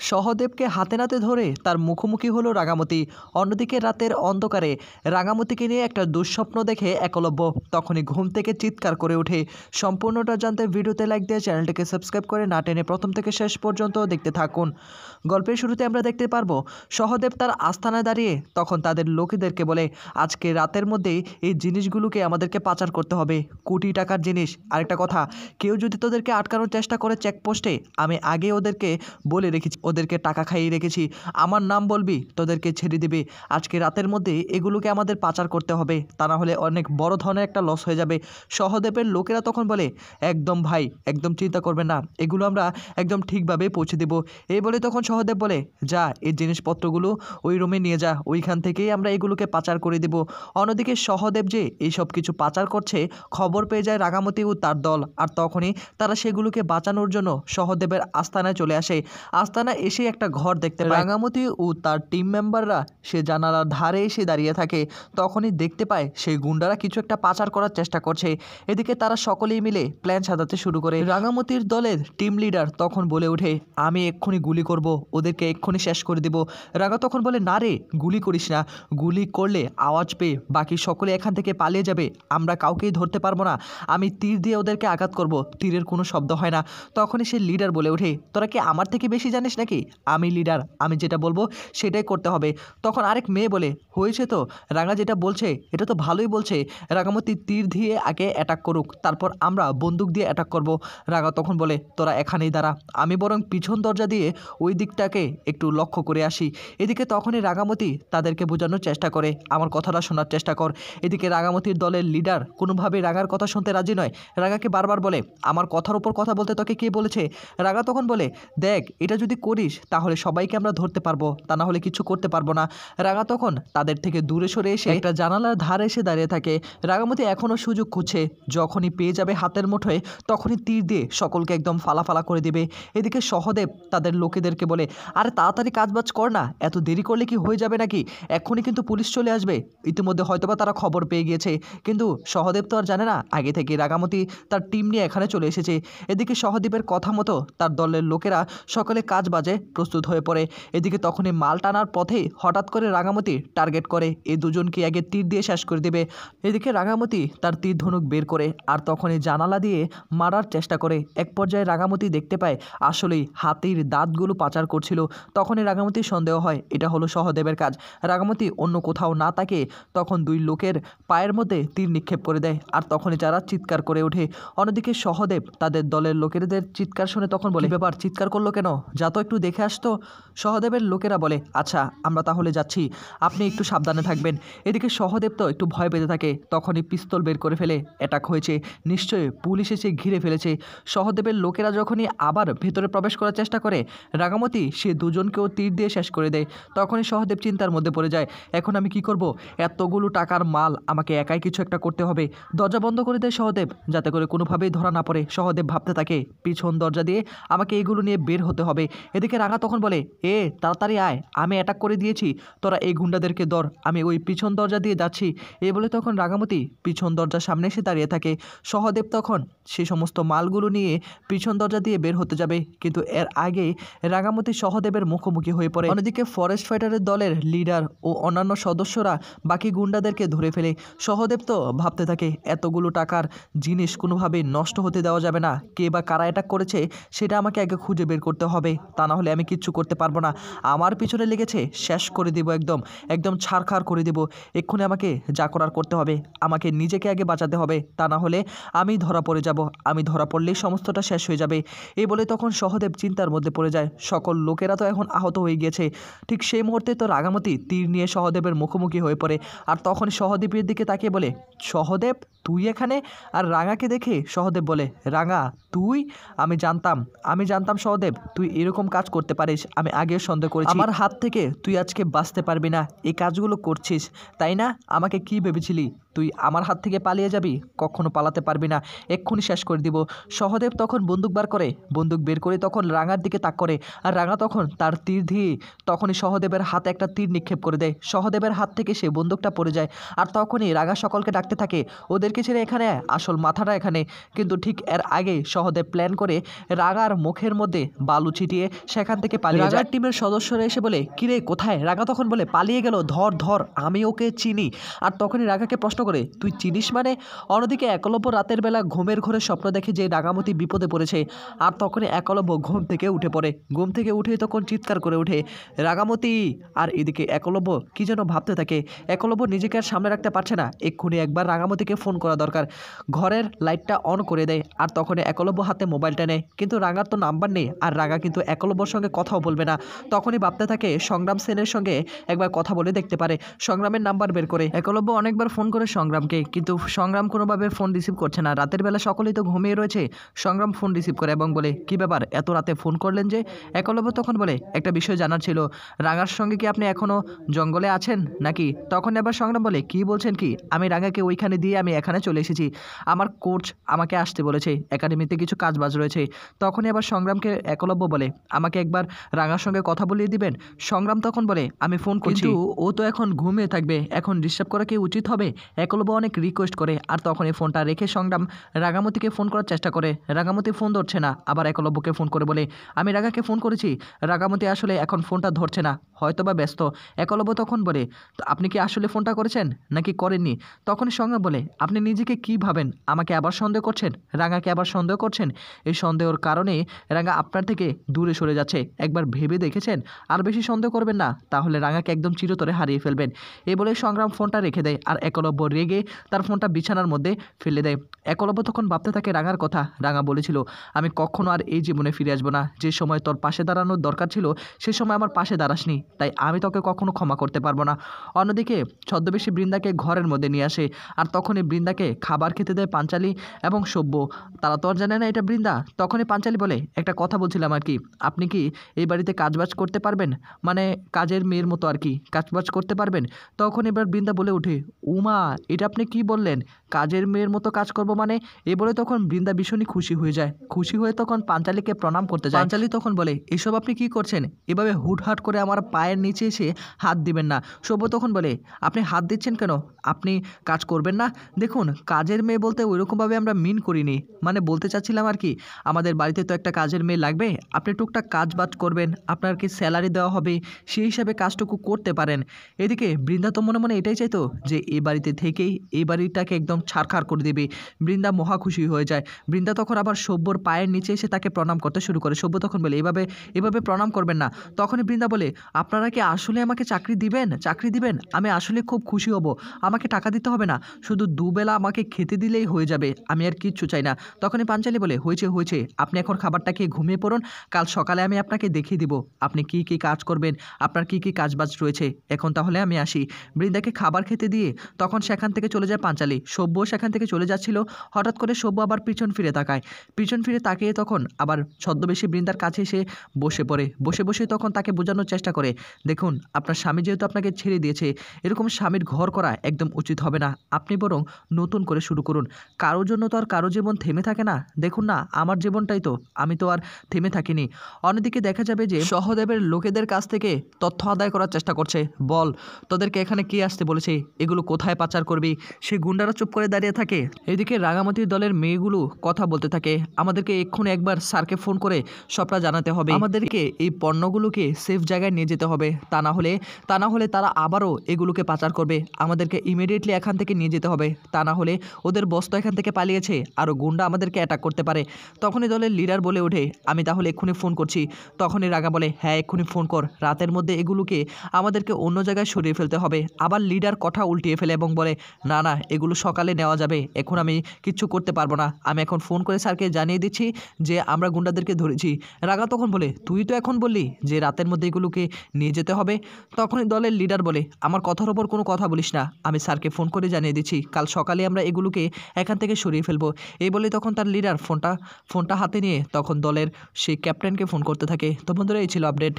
সহদেবকে হাতে নাতে ধরে তার মুখোমুখি হলো রাঙামতি। অন্যদিকে রাতের অন্ধকারে রাঙামতিকে নিয়ে একটা দুঃস্বপ্ন দেখে একলব্য তখনই ঘুম থেকে চিৎকার করে ওঠে। সম্পূর্ণটা জানতে ভিডিওতে লাইক দিয়ে চ্যানেলটিকে সাবস্ক্রাইব করে না টেনে প্রথম থেকে শেষ পর্যন্ত দেখতে থাকুন। গল্পের শুরুতে আমরা দেখতে পারবো সহদেব তার আস্তানায় দাঁড়িয়ে তখন তাদের লোকেদেরকে বলে, আজকে রাতের মধ্যেই এই জিনিসগুলোকে আমাদেরকে পাচার করতে হবে, কোটি টাকার জিনিস। আরেকটা কথা, কেউ যদি তোদেরকে আটকানোর চেষ্টা করে চেকপোস্টে, আমি আগে ওদেরকে বলে রেখেছি, ওদেরকে টাকা খাইয়ে রেখেছি, আমার নাম বলবি তোদেরকে ছেড়ে দেবে। আজকে রাতের মধ্যে এগুলোকে আমাদের পাচার করতে হবে, তা না হলে অনেক বড় ধরনের একটা লস হয়ে যাবে। সহদেবের লোকেরা তখন বলে, একদম ভাই, একদম চিন্তা করবেন না, এগুলো আমরা একদম ঠিকভাবে পৌঁছে দেব। এই বলে তখন সহদেব বলে, যা এই জিনিসপত্রগুলো ওই রুমে নিয়ে যা, ওইখান থেকেই আমরা এগুলোকে পাচার করে দেব। অন্যদিকে সহদেব যে এইসব কিছু পাচার করছে খবর পেয়ে যায় রাঙামতি ও তার দল, আর তখনই তারা সেগুলোকে বাঁচানোর জন্য সহদেবের আস্তানায় চলে আসে। আস্তানা এসে একটা ঘর দেখতে পায়। রাঙামতি ও তার টিম মেম্বাররা সে জানালার ধারে এসে দাঁড়িয়ে থাকে। তখনই দেখতে পায় সেই গুন্ডারা কিছু একটা পাচার করার চেষ্টা করছে। এদিকে তারা সকলেই মিলে প্ল্যান সাজাতে শুরু করে। রাঙামতির দলের টিম লিডার তখন বলে ওঠে, আমি এক্ষুনি গুলি করব, ওদেরকে এক্ষুনি শেষ করে দেব। রাঙা তখন বলে, না রে, গুলি করিস না, গুলি করলে আওয়াজ পেয়ে বাকি সকলে এখান থেকে পালিয়ে যাবে, আমরা কাউকেই ধরতে পারবো না, আমি তীর দিয়ে ওদেরকে আঘাত করব, তীরের কোনো শব্দ হয় না। তখনই সে লিডার বলে ওঠে, তোরা কি আমার থেকে বেশি জানিস নাকি? আমি লিডার, আমি যেটা বলবো সেটাই করতে হবে। তখন আরেক মেয়ে বলে, হয়েছে তো, রাঙা যেটা বলছে এটা তো ভালোই বলছে, রাঙামতি তীর দিয়ে আগে অ্যাটাক করুক, তারপর আমরা বন্দুক দিয়ে অ্যাটাক করব। রাঙা তখন বলে, তোরা এখানেই দাঁড়া, আমি বরং পিছন দরজা দিয়ে ওই দিকটাকে একটু লক্ষ্য করে আসি। এদিকে তখনই রাঙামতি তাদেরকে বোঝানোর চেষ্টা করে, আমার কথাটা শোনার চেষ্টা কর। এদিকে রাঙামতির দলের লিডার কোনোভাবেই রাঙার কথা শুনতে রাজি নয়। রাঙাকে বারবার বলে, আমার কথার উপর কথা বলতে তোকে কে বলেছে? রাঙা তখন বলে, দেখ, এটা যদি করিস তাহলে সবাইকে আমরা ধরতে পারবো, তা না হলে কিছু করতে পারবো না। রাঙা তখন তাদের থেকে দূরে সরে এসে একটা জানালার ধারে এসে দাঁড়িয়ে থাকে। রাঙামতি এখনও সুযোগ খুঁজছে, যখনই পেয়ে যাবে হাতের মুঠোয় তখনই তীর দিয়ে সকলকে একদম ফালাফালা করে দেবে। এদিকে সহদেব তাদের লোকেদেরকে বলে, আরে তাড়াতাড়ি কাজবাজ কর না, এত দেরি করলে কি হয়ে যাবে নাকি? এক্ষুনি কিন্তু পুলিশ চলে আসবে। ইতিমধ্যে হয়তোবা তারা খবর পেয়ে গিয়েছে, কিন্তু সহদেব তো আর জানে না আগে থেকে রাঙামতি তার টিম নিয়ে এখানে চলে এসেছে। এদিকে সহদেবের কথা মতো তার দলের লোকেরা সকলে কাজ বাজে প্রস্তুত হয়ে পড়ে। এদিকে তখনই মাল টানার পথেই হঠাৎ করে রাঙামতি টার্গেট করে, এই দুজনকে আগে তীর দিয়ে শেষ করে দেবে। এদিকে রাঙামতি তার তীর ধনুক বের করে আর তখনই জানালা দিয়ে মারার চেষ্টা করে। এক পর্যায়ে রাঙামতি দেখতে পায় আসলেই হাতির দাঁতগুলো পাচার করছিল। তখনই রাঙামতির সন্দেহ হয় এটা হলো সহদেবের কাজ। রাঙামতি অন্য কোথাও না তাকিয়ে তখন দুই লোকের পায়ের মধ্যে তীর নিক্ষেপ করে দেয়, আর তখনই যারা চিৎকার করে ওঠে। অন্যদিকে সহদেব তাদের দলের লোকেদের চিৎকার শুনে তখন বলে, ব্যাপার, চিৎকার করলো কেন? যা তো একটু দেখে আসতো। সহদেবের লোকেরা বলে, আচ্ছা আমরা তাহলে যাচ্ছি, আপনি একটু সাবধানে থাকবেন। এদিকে সহদেব তো একটু ভয় পেতে থাকে, তখনই পিস্তল বের করে ফেলে, অ্যাটাক হয়েছে, নিশ্চয়ই পুলিশ এসে ঘিরে ফেলেছে। সহদেবের লোকেরা যখনই আবার ভেতরে প্রবেশ করার চেষ্টা করে, রাঙামতি সে দুজনকেও তীর দিয়ে শেষ করে দেয়। তখনই সহদেব চিন্তার মধ্যে পড়ে যায়, এখন আমি কি করব? এতগুলো টাকার মাল, আমাকে একাই কিছু একটা করতে হবে। দরজা বন্ধ করে দেয় সহদেব, যাতে করে কোনোভাবেই ধরা না পড়ে। সহদেব ভাবতে থাকে, পিছন দরজা দিয়ে আমাকে এইগুলো নিয়ে বের হতে হবে। এদিকে রাঙা তখন বলে, তাড়াতাড়ি আয়, আমি অ্যাটাক করে দিয়েছি, তোরা এই গুন্ডাদেরকে ধর, আমি ওই পিছন দরজা দিয়ে যাচ্ছি। এই বলে তখন রাঙামতি পিছন দরজার সামনে এসে দাঁড়িয়ে থাকে। সহদেব তখন সে সমস্ত মালগুলো নিয়ে পিছন দরজা দিয়ে বের হতে যাবে, কিন্তু এর আগেই রাঙামতি সহদেবের মুখোমুখি হয়ে পড়ে। অন্যদিকে ফরেস্ট ফাইটারের দলের লিডার ও অন্যান্য সদস্যরা বাকি গুন্ডাদেরকে ধরে ফেলে। সহদেব তো ভাবতে থাকে, এতগুলো টাকার জিনিস কোনোভাবেই নষ্ট হতে দেওয়া যাবে না, কে বা কারা অ্যাটাক করেছে সেটা আমাকে আগে খুঁজে বের করতে হবে, তা না হলে আমি কিচ্ছু করতে পারবো না। আমার পিছনে লেগেছে, শেষ করে দিব, একদম একদম ছাড়খাড় করে দেব। এক্ষুনি আমাকে যা করার করতে হবে, আমাকে নিজেকে আগে বাঁচাতে হবে, তা না হলে আমি ধরা পড়ে যাব, আমি ধরা পড়লেই সমস্তটা শেষ হয়ে যাবে। এই বলে তখন সহদেব চিন্তার মধ্যে পড়ে যায়, সকল লোকেরা তো এখন আহত হয়ে গিয়েছে। ঠিক সেই মুহূর্তে তো রাঙামতি তীর নিয়ে সহদেবের মুখোমুখি হয়ে পড়ে, আর তখন সহদেবের দিকে তাকিয়ে বলে, সহদেব তুই এখানে? আর রাঙাকে দেখে সহদেব বলে, রাঙা তুই? আমি জানতাম সহদেব তুই এরকম কাজ করতে পারিস, আমি আগেও সন্দেহ করেছি। আমার হাত থেকে তুই আজকে বাঁচতে পারবি না, এই কাজগুলো করছিস তাই না? আমাকে কি ভেবেছিলি তুই আমার হাত থেকে পালিয়ে যাবি, কখনো পালাতে পারবি না, এক্ষুনি শেষ করে দিব। সহদেব তখন বন্দুক বের করে তখন রাঙার দিকে তাক করে, আর রাঙা তখন তার তীর দিয়ে তখনই সহদেবের হাতে একটা তীর নিক্ষেপ করে দেয়। সহদেবের হাত থেকে সে বন্দুকটা পড়ে যায়, আর তখনই রাঙা সকলকে ডাকতে থাকে, ওদেরকে ছেড়ে এখানে আসল মাথাটা এখানে। কিন্তু ঠিক এর আগে সহদেব প্ল্যান করে রাঙার মুখের মধ্যে বালু ছিটিয়ে সেখান থেকে পালিয়ে যায়। রাঙার টিমের সদস্যরা এসে বলে, কিরে কোথায়? রাঙা তখন বলে, পালিয়ে গেল, ধর ধর, আমি ওকে চিনি। আর তখনই রাঙাকে প্রশ্ন করে, তুই চিনিস মানে? অন্যদিকে একলব্য রাতের বেলা ঘুমের ঘরে স্বপ্ন দেখে যে রাঙামতি বিপদে পড়েছে, আর তখনই একলব্য ঘুম থেকে উঠে পড়ে। ঘুম থেকে উঠে তখন চিৎকার করে ওঠে, রাঙামতি। আর এদিকে একলব্য কি যেন ভাবতে থাকে। একলব্য নিজেকে আর সামনে রাখতে পারছে না, এক্ষুনি একবার রাঙামতিকে ফোন করা দরকার। ঘরের লাইটটা অন করে দেয়, আর তখনই একলব্য হাতে মোবাইলটা নেয়, কিন্তু রাঙার তো নাম্বার নেই, আর রাঙা কিন্তু একলব্যর সঙ্গে কথাও বলবে না। তখনই ভাবতে থাকে সংগ্রাম সেনের সঙ্গে একবার কথা বলে দেখতে পারে। সংগ্রামের নাম্বার বের করে একলব্য অনেকবার ফোন করে সংগ্রামকে, কিন্তু সংগ্রাম কোনোভাবে ফোন রিসিভ করছে না। রাতের বেলা সকলেই তো ঘুমিয়ে রয়েছে। সংগ্রাম ফোন রিসিভ করে এবং বলে, কি ব্যাপার, এত রাতে ফোন করলেন যে? একলব্য তখন বলে, একটা বিষয় জানার ছিল, রাঙার সঙ্গে কি আপনি এখনও জঙ্গলে আছেন নাকি? তখন এবার সংগ্রাম বলে, কি বলছেন কি? আমি রাঙাকে ওইখানে দিয়ে আমি এখানে চলে এসেছি, আমার কোচ আমাকে আসতে বলেছে, একাডেমিতে কিছু কাজবাজ রয়েছে। তখনই আবার সংগ্রামকে একলব্য বলে, আমাকে একবার রাঙার সঙ্গে কথা বলিয়ে দিবেন? সংগ্রাম তখন বলে, আমি ফোন করছি, কিন্তু ও তো এখন ঘুমিয়ে থাকবে, এখন ডিস্টার্ব করা কি উচিত হবে? একলব্য অনেক রিকোয়েস্ট করে, আর তখনই ফোনটা রেখে সংগ্রাম রাঙামতিকে ফোন করার চেষ্টা করে। রাঙামতি ফোন ধরছে না, আবার একলব্যকে ফোন করে বলে, আমি রাঙাকে ফোন করেছি, রাঙামতি আসলে এখন ফোনটা ধরছে না, হয়তো বা ব্যস্ত। একলব্য তখন বলে, তো আপনি কি আসলে ফোনটা করেছেন নাকি করেননি? তখনই সংগ্রাম বলে, আপনি নিজেকে কি ভাবেন? আমাকে আবার সন্দেহ করছেন, রাঙাকে আবার সন্দেহ করছেন। এই সন্দেহের কারণে রাঙা আপনার থেকে দূরে সরে যাচ্ছে, একবার ভেবে দেখেছেন? আর বেশি সন্দেহ করবেন না, তাহলে রাঙাকে একদম চিরতরে হারিয়ে ফেলবেন। এই বলে সংগ্রাম ফোনটা রেখে দেয়, আর একলব্য রেগে তার ফোনটা বিছানার মধ্যে ফেলে দেয়। একলব্য তখন ভাবতে থাকে রাঙার কথা। রাঙা বলেছিল, আমি কখনো আর এই জীবনে ফিরে আসবো না, যে সময় তোর পাশে দাঁড়ানোর দরকার ছিল সে সময় আমার পাশে দাঁড়াসনি, তাই আমি তোকে কখনো ক্ষমা করতে পারবো না। অন্যদিকে ছদ্মবেশী বৃন্দাকে ঘরের মধ্যে নিয়ে আসে, আর তখনই বৃন্দাকে খাবার খেতে দেয় পাঞ্চালী এবং সভ্য। তারা তো আর জানে না এটা বৃন্দা। তখনই পাঞ্চালী বলে, একটা কথা বলছিলাম আর কি, আপনি কি এই বাড়িতে কাজবাজ করতে পারবেন? মানে কাজের মেয়ের মতো আর কি, কাজবাজ করতে পারবেন? তখন এবার বৃন্দা বলে ওঠে, উমা, এটা আপনি কি বললেন? কাজের মেয়ের মতো কাজ করব মানে? এ বলে তখন বৃন্দা ভীষণই খুশি হয়ে যায়। খুশি হয়ে তখন পাঞ্চালীকে প্রণাম করতে যায়। পাঞ্চালী তখন বলে, এসব আপনি কি করছেন? এভাবে হুটহাট করে আমার পায়ের নিচে এসে হাত দিবেন না। সভ্য তখন বলে, আপনি হাত দিচ্ছেন কেন? আপনি কাজ করবেন না? দেখুন, কাজের মেয়ে বলতে ওইরকমভাবে আমরা মিন করিনি, মানে বলতে চাচ্ছিলাম আর কি, আমাদের বাড়িতে তো একটা কাজের মেয়ে লাগবে, আপনি টুকটাক কাজ বাজ করবেন, আপনার কি স্যালারি দেওয়া হবে, সেই হিসাবে কাজটুকু করতে পারেন। এদিকে বৃন্দা তো মনে মনে এটাই চাইতো যে এই বাড়িতে থেকেই এই বাড়িটাকে একদম ছাড়খাড় করে দেবে। বৃন্দা মহা খুশি হয়ে যায়। বৃন্দা তখন আবার সভ্যর পায়ের নিচে এসে তাকে প্রণাম করতে শুরু করে। সভ্য তখন বলে, এভাবে প্রণাম করবেন না। তখনই বৃন্দা বলে, আপনারা কি আসলে আমাকে চাকরি দিবেন? আমি আসলে খুব খুশি হব, আমাকে টাকা দিতে হবে না, শুধু দুবেলা আমাকে খেতে দিলেই হয়ে যাবে, আমি আর কিচ্ছু চাই না। তখনই পাঞ্চালী বলে, হয়েছে, আপনি এখন খাবারটা খেয়ে ঘুমিয়ে পড়ুন, কাল সকালে আমি আপনাকে দেখিয়ে দিব আপনি কি কি কাজ করবেন, আপনার কি কি কাজবাজ রয়েছে। এখন তাহলে আমি আসি। বৃন্দাকে খাবার খেতে দিয়ে তখন সেখান থেকে চলে যায় পাঞ্চালী। সভ্য সেখান থেকে চলে যাচ্ছিল, হঠাৎ করে সভ্য আবার পিছন ফিরে তাকায়। পিছন ফিরে তাকিয়ে তখন আবার ছদ্মবেশী বৃন্দার কাছে এসে বসে পড়ে। বসে তখন তাকে বোঝানোর চেষ্টা করে, দেখুন, আপনার স্বামী যেহেতু আপনাকে ছেড়ে দিয়েছে, এরকম স্বামীর ঘর করা একদম উচিত হবে না, আপনি বরং নতুন করে শুরু করুন। কারোর জন্য তো আর কারো জীবন থেমে থাকে না, দেখুন না আমার জীবনটাই তো, আমি তো আর থেমে থাকিনি। অন্যদিকে দেখা যাবে যে সহদেবের লোকেদের কাছ থেকে তথ্য আদায় করার চেষ্টা করছে। বল, তোদেরকে এখানে কে আসতে বলেছে, এগুলো কোথায় পাচার করবি? সে গুন্ডারা চুপ করে দাঁড়িয়ে থাকে। এদিকে রাঙামাটির দলের মেয়েগুলো কথা বলতে থাকে, আমাদেরকে এক্ষুনি একবার স্যারকে ফোন করে সবটা জানাতে হবে, আমাদেরকে এই পণ্যগুলোকে সেফ জায়গায় নিয়ে যেতে হবে, তা না হলে তারা আবারও এগুলোকে পাচার করবে, আমাদেরকে ইমিডিয়েটলি এখান থেকে নিয়ে যেতে হবে, তা না হলে ওদের বস তো এখান থেকে পালিয়েছে, আরও গুন্ডা আমাদেরকে অ্যাটাক করতে পারে। তখনই দলের লিডার বলে ওঠে, আমি তাহলে এক্ষুনি ফোন করছি। তখনই রাঙা বলে, হ্যাঁ এক্ষুনি ফোন কর, রাতের মধ্যে এগুলোকে আমাদেরকে অন্য জায়গায় সরিয়ে ফেলতে হবে। আবার লিডার কথা উল্টিয়ে ফেলে এবং বলে, না এগুলো সকালে নেওয়া যাবে, এখন আমি কিচ্ছু করতে পারবো না, আমি এখন ফোন করে স্যারকে জানিয়ে দিচ্ছি যে আমরা গুন্ডাদেরকে ধরেছি। রাঙা তখন বলে, তুই তো এখন বললি যে রাতের মধ্যে এগুলোকে নিয়ে যেতে হবে। তখনই দলের লিডার বলে, আমার কথার ওপর কোনো কথা বলিস না, আমি স্যারকে ফোন করে জানিয়ে দিচ্ছি, কাল সকালে আমরা এগুলোকে এখান থেকে সরিয়ে ফেলবো। এই বলে তখন তার লিডার ফোনটা হাতে নিয়ে তখন দলের সেই ক্যাপ্টেনকে ফোন করতে থাকে। তো বন্ধুরা, এই ছিল আপডেট।